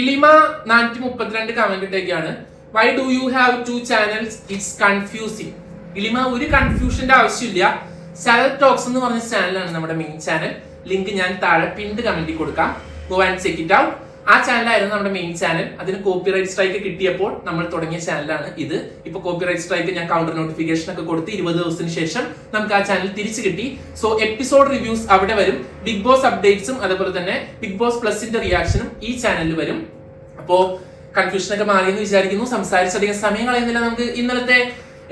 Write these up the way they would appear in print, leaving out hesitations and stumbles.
ഇലിമ 432 comment ഇട്ടേക്കാണ്. Why do you have 2 channels? It's confusing. ഇലിമ, ഒരു കൺഫ്യൂഷന്റെ ആവശ്യമില്ല. സാലഡ് ടോക്സ് എന്ന് പറഞ്ഞ ചാനലാണ് നമ്മുടെ മെയിൻ ചാനൽ. ലിങ്ക് ഞാൻ താഴെ പിൻഡ് കമന്റിൽ കൊടുക്കാം. Go and check it out. ആ ചാനലായിരുന്നു നമ്മുടെ മെയിൻ ചാനൽ. അതിന് കോപ്പിറൈറ്റ് സ്ട്രൈക്ക് കിട്ടിയപ്പോൾ നമ്മൾ തുടങ്ങിയ ചാനലാണ് ഇത്. ഇപ്പൊ കോപ്പിറൈറ്റ് സ്ട്രൈക്ക് ഞാൻ കൗണ്ടർ നോട്ടിഫിക്കേഷൻ ഒക്കെ കൊടുത്ത് 20 ദിവസത്തിന് ശേഷം നമുക്ക് ആ ചാനൽ തിരിച്ചു കിട്ടി. സോ എപ്പിസോഡ് റിവ്യൂസ് അവിടെ വരും. ബിഗ് ബോസ് അപ്ഡേറ്റ്സും അതുപോലെ തന്നെ ബിഗ് ബോസ് പ്ലസിന്റെ റിയാക്ഷനും ഈ ചാനലിൽ വരും. അപ്പോ കൺഫ്യൂഷൻ ഒക്കെ മാറിയെന്ന് വിചാരിക്കുന്നു. സംസാരിച്ചധികം സമയം കളയുന്നില്ല. നമുക്ക് ഇന്നലത്തെ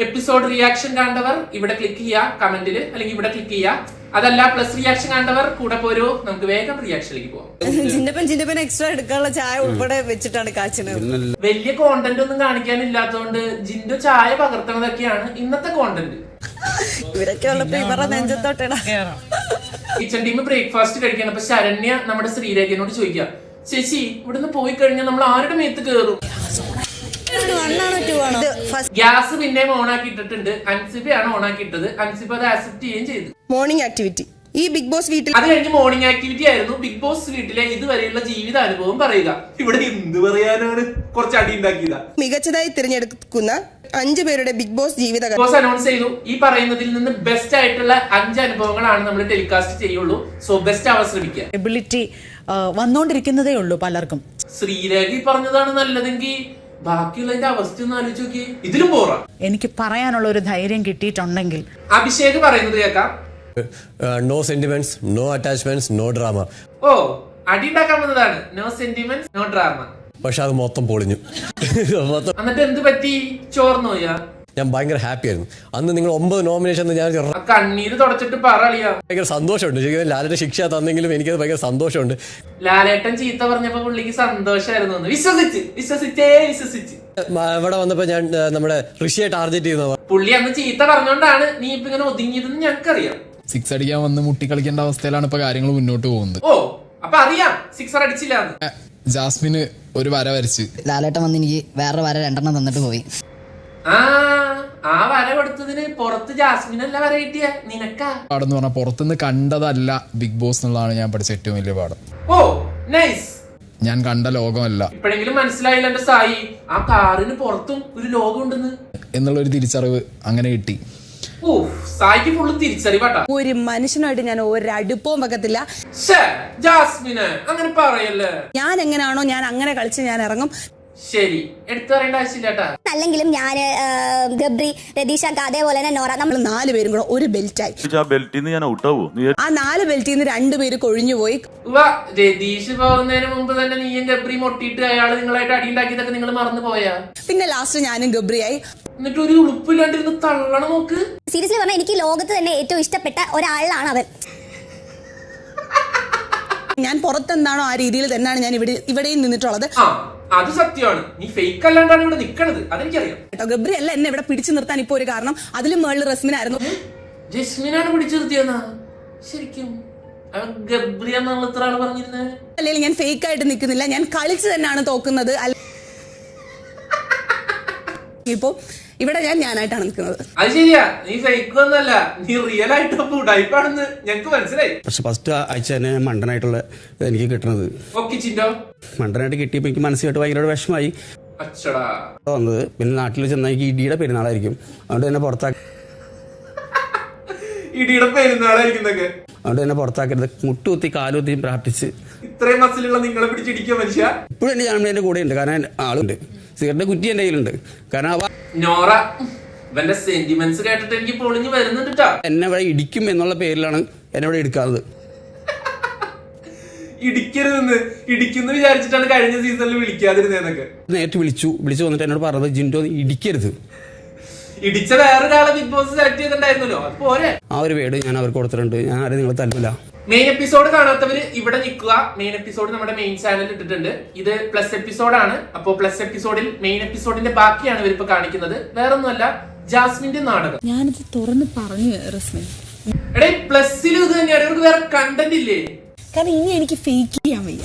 എപ്പിസോഡ് റിയാക്ഷൻ കണ്ടവർ ഇവിടെ ക്ലിക്ക് ചെയ്യുക കമന്റിൽ, അല്ലെങ്കിൽ ഇവിടെ ക്ലിക്ക് ചെയ്യുക. അതല്ല പ്ലസ് റിയാക്ഷൻ കണ്ടവർ കൂടെ പോരോ, നമുക്ക് വേഗം റിയാക്ഷനിലേക്ക് പോവാം. ജിന്നപ്പൻ എക്സ്ട്രാ എടുക്കാനുള്ള ചായ ഉൾപ്പെടെ വെച്ചിട്ടാണ് കാച്ചുന്നത്. വലിയ കോണ്ടന്റ് ഒന്നും കാണിക്കാനില്ലാത്തതുകൊണ്ട് ജിൻഡോ ചായ പകർത്തണതൊക്കെയാണ് ഇന്നത്തെ കോണ്ടന്റ്. ഇവരൊക്കെ ഉള്ളപ്പോ ഇവരുടെ നെഞ്ചത്തോട്ടാണ്. കിച്ചൺ ടീം ബ്രേക്ക്ഫാസ്റ്റ് കഴിക്കാൻ. അപ്പൊ ശരണ്യ നമ്മുടെ ശ്രീരേഖനോട് ചോദിക്കാം, ചേച്ചി ഇവിടുന്ന് പോയി കഴിഞ്ഞാൽ നമ്മൾ ആരുടെ മേത്ത് കയറും? ഗ്യാസ് പിന്നെയും ഓൺ ആക്കി ഇട്ടിട്ടുണ്ട്. അൻസിബയാണ് ഓൺ ആക്കി ഇട്ടത്. അൻസിബ അത് ആക്സെപ്റ്റ് ചെയ്യുകയും ചെയ്തു. മോർണിംഗ് ആക്ടിവിറ്റി ഈ ബിഗ് ബോസ് വീട്ടിൽ, അത് കഴിഞ്ഞ് മോർണിംഗ് ആക്ടിവിറ്റി ആയിരുന്നു. ബിഗ് ബോസ് വീട്ടിലെ ഇതുവരെയുള്ള ജീവിത അനുഭവം പറയുക. ഇവിടെ എന്ത് പറയാനാണ്, കുറച്ച് അടി ഉണ്ടാക്കിയതാ. മികച്ചതായി തിരഞ്ഞെടുക്കുന്ന 5 പേരുടെ ബിഗ് ബോസ് ജീവിത ബിഗ് ബോസ് അനൗൺസ് ചെയ്തു. ഈ പറയുന്നതിൽ നിന്ന് ബെസ്റ്റ് ആയിട്ടുള്ള 5 അനുഭവങ്ങളാണ് നമ്മൾ ടെലികാസ്റ്റ് ചെയ്യുള്ളൂ. സോ ബെസ്റ്റ് ആവാൻ ശ്രമിക്കുക. എബിലിറ്റി വന്നോണ്ടിരിക്കുന്നതേ ഉള്ളൂ പലർക്കും. ശ്രീരേഖ പറഞ്ഞതാണ് നല്ലതെങ്കിൽ ബാക്കിയുള്ളതിന്റെ അവസ്ഥ ഒന്ന് ആലോചിച്ച് നോക്കി. ഇതിലും പോറാ. എനിക്ക് പറയാനുള്ള ഒരു ധൈര്യം കിട്ടിയിട്ടുണ്ടെങ്കിൽ. അഭിഷേക് പറയുന്നത് കേൾക്കാം. No sentiments, no attachments, no drama. ഓ, അടി ഉണ്ടാക്കാൻ വന്നതാണ്. No sentiments, no drama. പക്ഷെ അത് മൊത്തം പൊളിഞ്ഞു. എന്നിട്ട് എന്ത് പറ്റി? ചോർന്നോയാ? ഞാൻ ഭയങ്കര ഹാപ്പി ആയിരുന്നു അന്ന്. നിങ്ങൾ 9 നോമിനേഷൻ ഞാൻ കണ്ണീര് തുടച്ചിട്ട് പറയാ. ഭയങ്കര സന്തോഷമുണ്ട്. ശരിക്കും ലാലേട്ടൻ ശിക്ഷ തന്നെങ്കിലും എനിക്കത് ഭയങ്കര സന്തോഷമുണ്ട്. ലാലേട്ടൻ ചീത്ത പറഞ്ഞപ്പോ പുള്ളിക്ക് സന്തോഷമായിരുന്നു. വിശ്വസിച്ച് ഇവിടെ വന്നപ്പോ ഞാൻ നമ്മുടെ ഋഷിയെ ടാർഗറ്റ് ചെയ്യുന്ന പുള്ളി അന്ന് ചീത്ത പറഞ്ഞോണ്ടാണ് നീ ഇപ്പൊ ഇങ്ങനെ ഒതുങ്ങിയതെന്ന് ഞങ്ങൾക്കറിയാം. 6 അടിക്കാൻ വന്ന് മുട്ടിക്കളിക്കേണ്ട അവസ്ഥയിലാണ് ഇപ്പൊ കാര്യങ്ങൾ മുന്നോട്ട് പോകുന്നത്. ഓ, അപ്പൊ അറിയാം 6 അടിച്ചില്ല. ജാസ്മിന് ഒരു വര വരച്ച് ലാലേട്ടൻ വന്ന് എനിക്ക് വേറെ വര 2 തന്നിട്ട് പോയി. ആ വര കൊടുത്തതിന് പുറത്ത് ജാസ്മിനല്ല വര കിട്ടിയ നിനക്കാ. പാടെന്ന് പറഞ്ഞാൽ പുറത്തുനിന്ന് കണ്ടതല്ല ബിഗ് ബോസ് എന്നുള്ളതാണ് ഞാൻ പഠിച്ച ഏറ്റവും വലിയ പാഠം. ഓ നൈസ്. ഞാൻ കണ്ട ലോകമല്ല. ഇപ്പോഴെങ്കിലും മനസ്സിലായില്ല എന്റെ സായി, ആ കാറിന് പുറത്തും ഒരു ലോകം ഉണ്ടെന്ന് എന്നുള്ളൊരു തിരിച്ചറിവ് അങ്ങനെ കിട്ടി. ഓ, സായിക്ക് ഫുള്ള് തിരിച്ചറിവാട്ടാ. ഒരു മനുഷ്യനായിട്ട് ഞാൻ ഒരടുപ്പവും വെക്കത്തില്ല. ജാസ്മിന് അങ്ങനെ പറയല്ലേ. ഞാൻ എങ്ങനെയാണോ ഞാൻ അങ്ങനെ കളിച്ച് ഞാൻ ഇറങ്ങും. ശരി, എടുത്തു പറയേണ്ട ആവശ്യമില്ല. അല്ലെങ്കിലും ഞാൻ ഗബ്രി, രതീഷ, അതേപോലെ തന്നെ നോറ, നമ്മൾ 4 പേരും കൂടെ ഒരു ബെൽറ്റായി. ആ 4 ബെൽറ്റിൽ നിന്ന് 2 പേര് കൊഴിഞ്ഞു പോയി. രതീഷ് പോകുന്നതിന് മുമ്പ് തന്നെ നീയും ഗബ്രി മൊട്ടിയിട്ട് അയാള് നിങ്ങളായിട്ട് അടി ഉണ്ടാക്കിയതൊക്കെ നിങ്ങൾ മറന്നു പോയാ. പിന്നെ ലാസ്റ്റ് ഞാനും ഗബ്രിയായി. എന്നിട്ട് ഒരു ഉളുപ്പില്ലാണ്ടിരുന്ന് തള്ളണ നോക്ക്. സീരിയസ്ലി പറഞ്ഞാൽ എനിക്ക് ലോകത്ത് തന്നെ ഏറ്റവും ഇഷ്ടപ്പെട്ട ഒരാളാണ് അവൻ. ഞാൻ പുറത്തെന്താണോ ആ രീതിയിൽ തന്നെയാണ് ഞാൻ ഇവിടെയും നിന്നിട്ടുള്ളത്. അത് സത്യമാണ്. നീ ഫേക്ക് അല്ലാണ്ടാണ് ഇവിടെ നിൽക്കണത്, അതെനിക്കറിയാം. ഗബ്രി അല്ല എന്നെ ഇവിടെ പിടിച്ചു നിർത്താൻ ഇപ്പൊ ഒരു കാരണം. അതിലും മേളിൽ റസ്മിനായിരുന്നു. ജസ്മിനാണ് പിടിച്ചു നിർത്തിയെന്നാ? ശരിക്കും ഗബ്രി എന്നുള്ള ഇത്ര ആള് പറഞ്ഞിരുന്നത്. അല്ലെങ്കിൽ ഞാൻ ഫേക്ക് ആയിട്ട് നിൽക്കുന്നില്ല, ഞാൻ കളിച്ച് തന്നെയാണ് തോക്കുന്നത്. ഇപ്പൊ ഇവിടെ ഞാനായിട്ടാണ് നിൽക്കുന്നത്. അത് ശരിയാ, നീ ഫേക്ക് ഒന്നല്ല, നീ റിയൽ ആയിട്ട് ഉടായിപ്പാണെന്ന് ഞങ്ങക്ക് മനസ്സിലായി. പക്ഷെ ഫസ്റ്റ് ആഴ്ച തന്നെ മണ്ടനായിട്ടുള്ള എനിക്ക് കിട്ടുന്നത്. ഓക്കെ ചിന്തോ, മണ്ടനായിട്ട് കിട്ടിയപ്പോ എനിക്ക് മനസ്സിലായിട്ട് ഭയങ്കര വിഷമായി വന്നത്. പിന്നെ നാട്ടിൽ ചെന്നാൽ എനിക്ക് ഇടിയുടെ പെരുന്നാളായിരിക്കും. അതുകൊണ്ട് തന്നെ പുറത്താക്കി. ഇടിയുടെ പെരുന്നാളായിരിക്കുന്നൊക്കെ. അതുകൊണ്ട് തന്നെ പുറത്താക്കരുത്. മുട്ടുകുത്തി കാലുകുത്തി പ്രാർത്ഥിച്ച്. ഇത്രയും മസിലുള്ള നിങ്ങളെ പിടിച്ചിടിക്കുക മനുഷ്യ. ഇപ്പോഴും എന്റെ ഞാൻ എന്റെ കൂടെ ഉണ്ട്, കാരണം ആളുണ്ട്. സിഗരറ്റ് കുറ്റി എന്റെ കയ്യിലുണ്ട്. കാരണം നോറ ഇവന്റെ സെന്റിമെന്റ്സ് കേട്ടിട്ട് എനിക്ക് പൊളിഞ്ഞു വരുന്നുണ്ട്. എന്നെ ഇവിടെ ഇടിക്കും എന്നുള്ള പേരിലാണ് എന്നെ ഇവിടെ എടുക്കാത്തത്. ഇടിക്കുന്നു വിചാരിച്ചിട്ടാണ് കഴിഞ്ഞ സീസണിൽ വിളിക്കാതിരുന്നേന്നൊക്കെ. നേരിട്ട് വിളിച്ചു വന്നിട്ട് എന്നോട് പറഞ്ഞത് ജിൻഡോ ഇടിക്കരുത്. ഇടിച്ച വേറൊരാളെ ബിഗ് ബോസ് സെലക്ട് ചെയ്തിട്ടുണ്ടായിരുന്നല്ലോ, അത് പോരെ. ആ ഒരു വേട് ഞാൻ അവർക്ക് കൊടുത്തിട്ടുണ്ട്. ഞാൻ ആരും നിങ്ങളെ തല്ലില്ല. മെയിൻ എപ്പിസോഡ് കാണാത്തവര് ഇവിടെ നിൽക്കുക. മെയിൻ എപ്പിസോഡ് നമ്മുടെ മെയിൻ ചാനലിൽ ഇട്ടിട്ടുണ്ട്. ഇത് പ്ലസ് എപ്പിസോഡാണ്. അപ്പോ പ്ലസ് എപ്പിസോഡിൽ മെയിൻ എപ്പിസോഡിന്റെ ബാക്കിയാണ് ഇവരിപ്പോ കാണിക്കുന്നത്. വേറൊന്നുമല്ല, ജാസ്മിന്റെ നാടകം. ഞാനിത് തുറന്ന് പറഞ്ഞു റസ്മിൻ. എടേ, പ്ലസ്സിലും ഇത് തന്നെയാണ്. ഇവർക്ക് വേറെ കണ്ടന്റ് ഇല്ലേ? കാരണം ഇനി എനിക്ക് ഫേക്ക് ചെയ്യാൻ വയ്യ.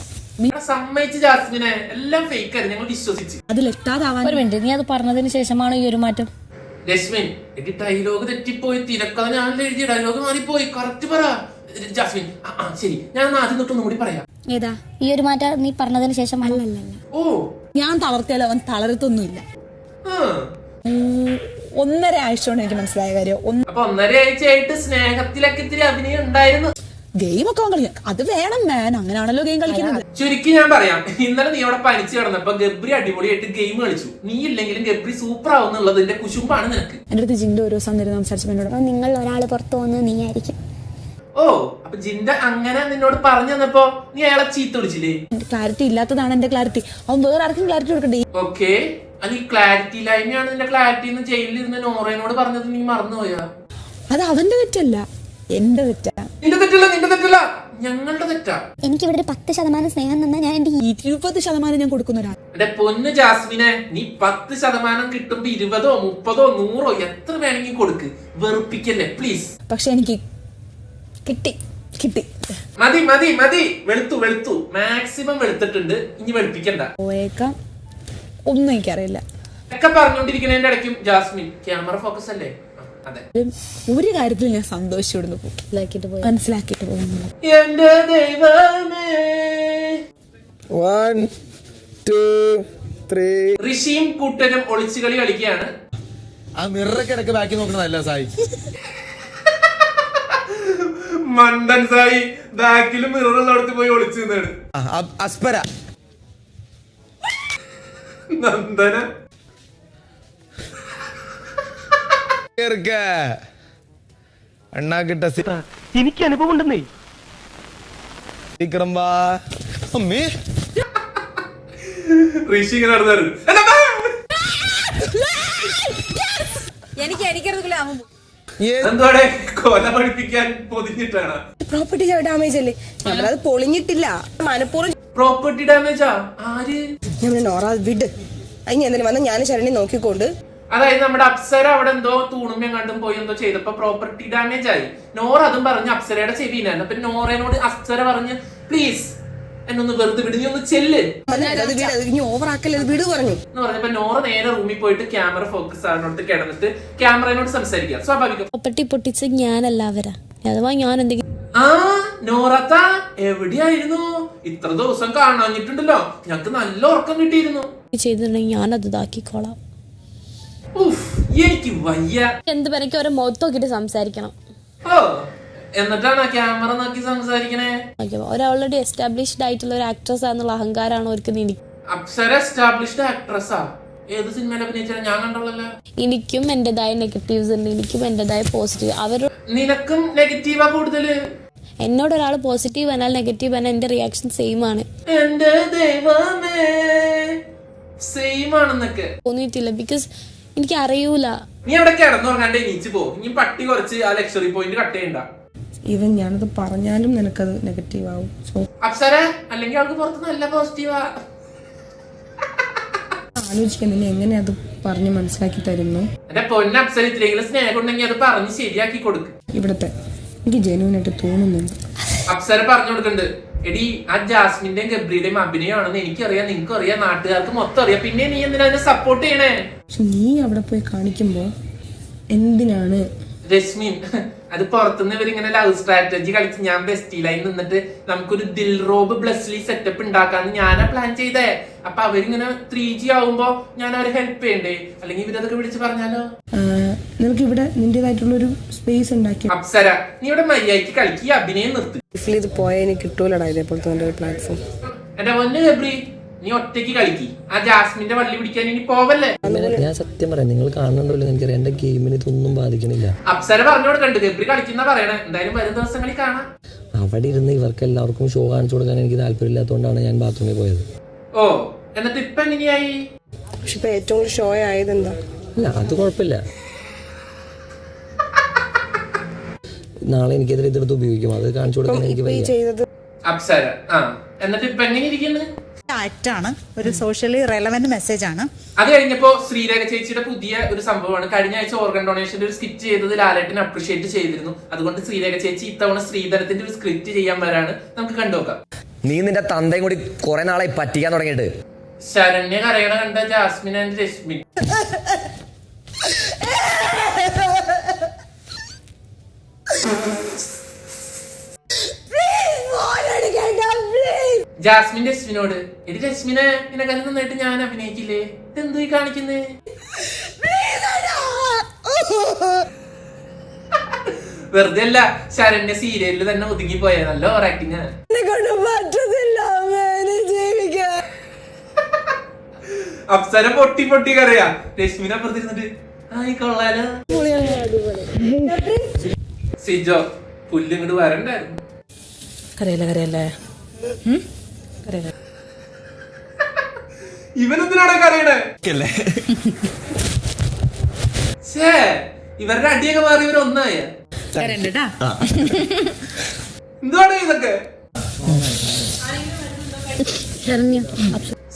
സമ്മതിച്ച് ജാസ്മിനെ, എല്ലാം ഫേക്ക് ആയിരുന്നു, ഞങ്ങൾ വിശ്വസിച്ച്. അതിലെത്താതാവാൻ ഒരു മിനിറ്റ്, നീ അത് പറഞ്ഞതിന് ശേഷമാണ് ഈ ഒരു മാറ്റം. രശ്മിൻ, എടി ഡയലോഗ് തെറ്റിപ്പോയി. തിരക്കഥ ഞാൻ എഴുതിയ ഡയലോഗ് മാറിപ്പോയി. കറക്റ്റ് പറ ജാസ്മിൻ. ശരി, ഞാൻ ആദ്യം തൊട്ടൊന്നും കൂടി പറയാം. ഏതാ ഈ ഒരു മാറ്റം നീ പറഞ്ഞതിന് ശേഷം അല്ലല്ല ഓ ഞാൻ തളർത്തിയാലും അവൻ തളരത്തൊന്നുമില്ല. ആ. 1.5 ആഴ്ച കൊണ്ട് എനിക്ക് മനസ്സിലായ കാര്യം. അപ്പൊ 1.5 ആഴ്ചയായിട്ട് സ്നേഹത്തിലൊക്കെ ഇത്തിരി അഭിനയം ഉണ്ടായിരുന്നു. ഗെയിം ഒക്കെ അവൻ കളിക്കാം, അത് വേണം മാൻ, അങ്ങനെയാണല്ലോ ഗെയിം കളിക്കുന്നത്. ചുരുക്കി ഞാൻ പറയാം, ഇന്നലെ നീ അവിടെ പനിച്ചു കിടന്നപ്പോ ഗബ്രി അടിപൊളിയായിട്ട് ഗെയിം കളിച്ചു. നീ ഇല്ലെങ്കിലും ഗബ്രി സൂപ്പർ ആവുന്നുള്ളത് എന്റെ കുശുമ്പാണ് നിനക്ക്. എന്റെ അടുത്ത് ജിന്റെ ഓരോ സമയം സംസാരിച്ചപ്പോ എന്നോട് നിങ്ങൾ ഒരാൾ പുറത്തു പോകുന്നത് നീ ആയിരിക്കും. ഓ, അപ്പൊ ജിന്റെ അങ്ങനെ നിന്നോട് പറഞ്ഞു തന്നപ്പോ നീ അയാളെ ചീത്ത വിളിച്ചില്ലേ? ക്ലാരിറ്റി ഇല്ലാത്തതാണ് എന്റെ ക്ലാരിറ്റി. അവൻ വേറെ ആർക്കും ക്ലാരിറ്റി കൊടുക്കണ്ടേ? ഓക്കെ, അത് ഈ ക്ലാരിറ്റി ഇല്ലായ്മയാണ് നിന്റെ ക്ലാരിറ്റി എന്ന് ജയിലിൽ ഇരുന്ന് നോറേനോട് പറഞ്ഞത് നീ മറന്നുപോയാ? അത് അവന്റെ തെറ്റല്ല, എന്റെ തെറ്റാ. നിന്റെ തെറ്റല്ല, നിന്റെ തെറ്റല്ല, ഞങ്ങളുടെ തെറ്റാ. എനിക്കിവിടെ ഒരു 10% സ്നേഹം തന്നാൽ ഞാൻ എന്റെ 20% ഞാൻ കൊടുക്കുന്ന ഒരാൾ. എന്റെ പൊന്ന് ജാസ്മിനെ, നീ 10% കിട്ടുമ്പോ 20, 30, 100 എത്ര വേണമെങ്കിൽ കൊടുക്ക്. വെറുപ്പിക്കല്ലേ പ്ലീസ്. പക്ഷെ എനിക്ക് കിട്ടി. മതി മതി മതി, വെളുത്തു വെളുത്തു, മാക്സിമം വെളുത്തിട്ടുണ്ട്, ഇനി വെളുപ്പിക്കണ്ട. പോയേക്കാം, ഒന്നും എനിക്കറിയില്ല. ഒക്കെ പറഞ്ഞോണ്ടിരിക്കുന്നതിന്റെ ഇടയ്ക്കും ജാസ്മിൻ ക്യാമറ ഫോക്കസ് അല്ലേ? അതെ, ഒരു കാര്യത്തിൽ ഞാൻ സന്തോഷിച്ചിടുന്നു, മനസ്സിലാക്കിട്ട് പോകുന്നു. എന്റെ ദൈവമേ. 1 2 3 ഋഷിയും കൂട്ടരും ഒളിച്ചുകളി കളിക്കുകയാണ്. ആ മിററൊക്കെ ഇടയ്ക്ക് ബാക്കി നോക്കണതല്ല സായി. മണ്ടൻ സായി ബാക്കിലും മിററുള്ളടത്ത് പോയി ഒളിച്ചു നിന്നാണ്. അസ്പര നന്ദന അണ്ണാ കിട്ട എനിക്ക് അനുഭവം ഉണ്ടെന്നേ. അമ്മേ ഋഷി ഇങ്ങനെ നടന്നു. എന്തോടെ കൊല പഠിപ്പിക്കാൻ പൊതിഞ്ഞിട്ടാണ്? പ്രോപ്പർട്ടി ഡാമേജ് അല്ലേ, നമ്മളത് പൊളിഞ്ഞിട്ടില്ല, മനഃപൂർവ്വം. പ്രോപ്പർട്ടി ഡാമേജാ? ആര്? നമ്മൾ നോറ വിട്, അതിന് എന്തെങ്കിലും വന്നാൽ ഞാൻ ശരണി നോക്കിക്കൊണ്ട്. അതായത് നമ്മുടെ അപ്സര അവിടെ എന്തോ തൂണുമ്പം കണ്ടും പോയി എന്തോ ചെയ്തപ്പോ പ്രോപ്പർട്ടി ഡാമേജ് ആയി. നോറ അതും പറഞ്ഞ് അപ്സരയുടെ ചെവിയിലായിരുന്നു. അപ്പൊ നോറേനോട് അപ്സര പറഞ്ഞ് പ്ലീസ് എന്നൊന്ന് വെറുതെ വിട്, നീ ഒന്ന് ചെല്ല് ഓവറാക്കല്ലേ, വിട് പറഞ്ഞു എന്ന് പറഞ്ഞപ്പോ നോറ നേരെ റൂമിൽ പോയിട്ട് ക്യാമറ ഫോക്കസ് ആകുന്നിടത്ത് കിടന്നിട്ട് ക്യാമറയോട് സംസാരിക്കുക. സ്വാഭാവികം. പ്രോപ്പർട്ടി പൊട്ടിച്ച് ഞാനല്ല അവരാ, അഥവാ ഞാൻ എന്തെങ്കിലും ആ നോറത്ത എവിടെയായിരുന്നു? ഇത്ര ദിവസം കാണാഞ്ഞിട്ടുണ്ടല്ലോ, ഞങ്ങക്ക് നല്ല ഉറക്കം കിട്ടിയിരുന്നു. ചെയ്തിട്ടുണ്ടെങ്കിൽ ഞാനത് ഇതാക്കിക്കോളാം. എനിക്ക് വയ്യ. എന്ത് എനിക്ക് ഓരോ മുഖത്ത് നോക്കിട്ട് സംസാരിക്കണം. ഓ, എന്നിട്ടാണ് ക്യാമറ നോക്കി സംസാരിക്കണേ? ഓൾറെഡി എസ്റ്റാബ്ലിഷ്ഡ് ആയിട്ടുള്ള ഒരു ആക്ട്രസ് ആണെന്നുള്ള അഹങ്കാരമാണ് അവർക്ക്. അപ്സര എസ്റ്റാബ്ലിഷ്ഡ് ആക്ട്രസാ? ഏത് സിനിമയിൽ അഭിനയിച്ചാൽ ഞാൻ കണ്ടോളല്ലോ. എനിക്കും എന്റേതായ നെഗറ്റീവ്സ് ഉണ്ട്, എനിക്കും എന്റേതായ പോസിറ്റീവ്. നിനക്കും നെഗറ്റീവാ കൂടുതല്? എന്നോട് ഒരാൾ പോസിറ്റീവ് എന്നാൽ നെഗറ്റീവ് എന്നാൽ എന്റെ റിയാക്ഷൻ സെയിം ആണ്. എന്റെ ദൈവമേ, സെയിം ആണെന്നൊക്കെ തോന്നിയിട്ടില്ല, ബിക്കോസ് എനിക്ക് അറിയൂല. നീ അവിടെ കിടന്നുറങ്ങാണ്ട് എണീച്ച് പോ. ഇനി പട്ടി കുറച്ച് ആ ലക്ഷറി പോയിന്റ് കട്ട് ചെയ്യണ്ട. ഈവൻ ഞാനത് പറഞ്ഞാലും നിനക്കത് നെഗറ്റീവ് ആവും. അപ്സര അല്ലെങ്കിൽ അവൾക്ക് പുറത്ത് നല്ല പോസിറ്റീവാ. ആലോചിക്കാൻ നിന്നെ എങ്ങനെ അത് പറഞ്ഞ് മനസ്സിലാക്കി തരുന്നു? എന്റെ പൊന്ന അപ്സര, ഇത്തിരെങ്കിലും സ്നേഹം ഉണ്ടെങ്കിൽ അത് പറഞ്ഞ് ശരിയാക്കി കൊടുക്ക്. ഇവിടത്തെ എനിക്ക് ജെന്യൂനായിട്ട് തോന്നുന്നുണ്ട്. അപ്സര പറഞ്ഞു കൊടുക്കണ്ട്, എടി ആ ജാസ്മിന്റെയും ഗബ്രിയുടെയും അഭിനയമാണെന്ന് എനിക്കറിയാം, നിനക്കും അറിയാം, നാട്ടുകാർക്ക് മൊത്തം അറിയാം, പിന്നെ നീ എന്തിനാ അതിനെ സപ്പോർട്ട് ചെയ്യണേ? പക്ഷെ നീ അവിടെ പോയി കാണിക്കുമ്പോ എന്തിനാണ്? രശ്മിൻ, അത് പുറത്തുനിന്ന് ഇവരിങ്ങനെ ലവ് സ്ട്രാറ്റജി കളിച്ച് ഞാൻ ബെസ്റ്റിയിലായി നിന്നിട്ട് നമുക്കൊരു ദിൽറോബ് ബ്ലെസ്ലി സെറ്റപ്പ് ഉണ്ടാക്കാന്ന് ഞാനാ പ്ലാൻ ചെയ്തേ. അപ്പൊ അവരിങ്ങനെ 3G ആവുമ്പോ ഞാൻ അവരെ ഹെൽപ്പ് ചെയ്യണ്ടേ? അല്ലെങ്കിൽ ഇവരതൊക്കെ വിളിച്ച് പറഞ്ഞാലോ? നിനക്ക് ഇവിടെ നിന്റേതായിട്ടുള്ള ഒരു സ്പേസ് ഉണ്ടാക്കി. അപ്സര, നീ ഇവിടെ മര്യാദയ്ക്ക് കളിക്ക്, അഭിനയം നിർത്തി. ഇത് പോയാൽ എനിക്ക് കിട്ടൂലടാ ഇതേപോലത്തെ ഒരു പ്ലാറ്റ്ഫോം. എന്റെ പൊന്ന് ഗബ്രി, നീ ഒറ്റയ്ക്ക് കളിക്ക്. ആ ജാസ്മിന്റെ വള്ളി പിടിക്കാൻ ഇനി പോവല്ലേ? ഞാൻ സത്യം പറയാം, നിങ്ങൾ കാണുന്നുണ്ടല്ലോ, എനിക്കറിയാം എന്റെ ഗെയിമിന് ഇതൊന്നും ബാധിക്കണില്ല. അപ്സര പറഞ്ഞു കൊടുക്കണ്ട്, ഗബ്രി കളിക്കുന്ന പറയണേ. എന്തായാലും വരും ദിവസങ്ങളിൽ കാണാം. അവിടെ ഇരുന്ന് ഇവർക്ക് എല്ലാവർക്കും ഷോ കാണിച്ചു കൊടുക്കാൻ എനിക്ക് താല്പര്യമില്ലാത്തതുകൊണ്ടാണ് ഞാൻ ബാത്റൂമിൽ പോയത്. ഓ, എന്നിട്ട് ഇപ്പൊ എങ്ങനെയായി? പക്ഷെ ഇപ്പൊ ഏറ്റവും കൂടുതൽ ഷോ ആയത് എന്താ? അല്ല, അത് കുഴപ്പമില്ല. നാളെ എനിക്കെതിരെ ഇതെടുത്ത് ഉപയോഗിക്കും, അത് കാണിച്ചു കൊടുക്കാൻ എനിക്ക് വയ്യ. അപ്സര, ആ, എന്നിട്ട് ഇപ്പൊ എങ്ങനെ ഇരിക്കുന്നു? ആക്ടാണ്, ഒരു സോഷ്യലി റെലവന്റ് മെസ്സേജ് ആണ്. അത് കഴിഞ്ഞപ്പോ ശ്രീരേഖ ചേച്ചിയുടെ പുതിയ ഒരു സംഭവമാണ്. കഴിഞ്ഞ ആഴ്ച ഓർഗൻ ഡൊണേഷന്റെ ഒരു സ്കിറ്റ് ചെയ്തത് ലാലേട്ടനെ അപ്രീഷിയേറ്റ് ചെയ്തിരുന്നു. അതുകൊണ്ട് ശ്രീരേഖ ചേച്ചി ഇത്തവണ ശ്രീധരത്തിന്റെ ഒരു സ്ക്രിപ്റ്റ് ചെയ്യാൻ വരാണ്. നമുക്ക് കണ്ടുനോക്കാം. നീ നിന്റെ തന്തയും കൂടി കുറെ നാളായി പറ്റിക്കാൻ തുടങ്ങിയിട്ട്. ശരണ്യ കരയണ കണ്ട Jasmine and Reshmi. Please, Jasmine രശ്മിനോട്, എടി രശ്മിനെ എന്നെ നന്നായിട്ട് ഞാൻ അഭിനയിക്കില്ലേ, ഇതെന്തോ ഈ കാണിക്കുന്നേ? വെറുതെ അല്ല, ശരണ്യ സീരിയലിൽ തന്നെ ഒതുങ്ങി പോയ നല്ല ഓവർ ആക്ടിങ്. അപ്സര പൊട്ടി പൊട്ടി കറിയാ, രശ്മിനെ അപ്പുറത്തിരുന്നിട്ട് ആയി കൊള്ളാലോ. സിജോ പുല്ല് ഇങ്ങോട്ട് വരണ്ടായിരുന്നു. ഇവനെന്തിനാണ് കറിയണേ? ഇവരുടെ അടിയൊക്കെ മാറി ഇവർ ഒന്നായ എന്താണ് ഇതൊക്കെ?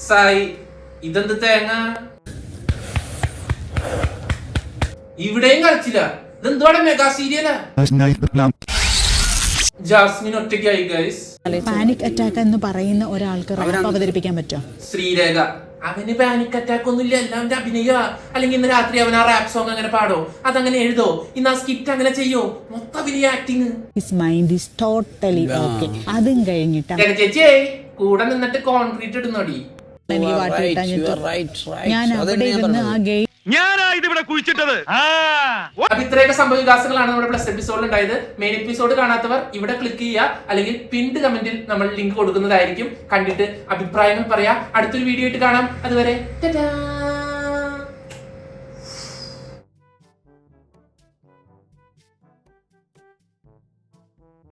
സായി ഇതെന്ത് തേങ്ങ? ഇവിടെയും കളിച്ചില്ല. ഇതെന്തുവാണ് മെഗാ സീരിയലാ? ജാസ്മിൻ ഒറ്റയ്ക്കായി ഗൈസ്. പാനിക് അറ്റാക്ക് എന്ന് പറയുന്ന ഒരാൾക്ക് റാപ്പ് അവതരിപ്പിക്കാൻ പറ്റുമോ? ശ്രീരേഖ അവന് പാനിക് അറ്റാക്ക് ഒന്നുമില്ല, എല്ലാം അവന്റെ അഭിനയ. അല്ലെങ്കിൽ ഇന്ന് രാത്രി അവൻ ആ റാപ്പ് സോങ് അങ്ങനെ പാടോ, അതങ്ങനെ എഴുതോ, ഇന്ന് ആ സ്കിറ്റ് അങ്ങനെ ചെയ്യോ, മൊത്തം അഭിനയ acting. His mind is totally okay. അതും കഴിഞ്ഞിട്ട് ചേച്ചി കൂടെ നിന്നിട്ട് കോൺക്രീറ്റ് ഇടുന്നോടി. എനിക്ക് പാട്ട് കിട്ടാഞ്ഞിട്ട് ഞാൻ അവിടെ ഇരുന്ന് ആ ഗെയിം അപ്പൊ ഇത്രയൊക്കെ സംഭവ വികാസങ്ങളാണ് നമ്മുടെ പ്ലസ് എപ്പിസോഡിൽ ഉണ്ടായത്. മെയിൻ എപ്പിസോഡ് കാണാത്തവർ ഇവിടെ ക്ലിക്ക് ചെയ്യുക, അല്ലെങ്കിൽ പിൻഡ് കമന്റിൽ നമ്മൾ ലിങ്ക് കൊടുക്കുന്നതായിരിക്കും. കണ്ടിട്ട് അഭിപ്രായങ്ങൾ പറയാ. അടുത്തൊരു വീഡിയോ ആയിട്ട് കാണാം. അതുവരെ ടാറ്റാ.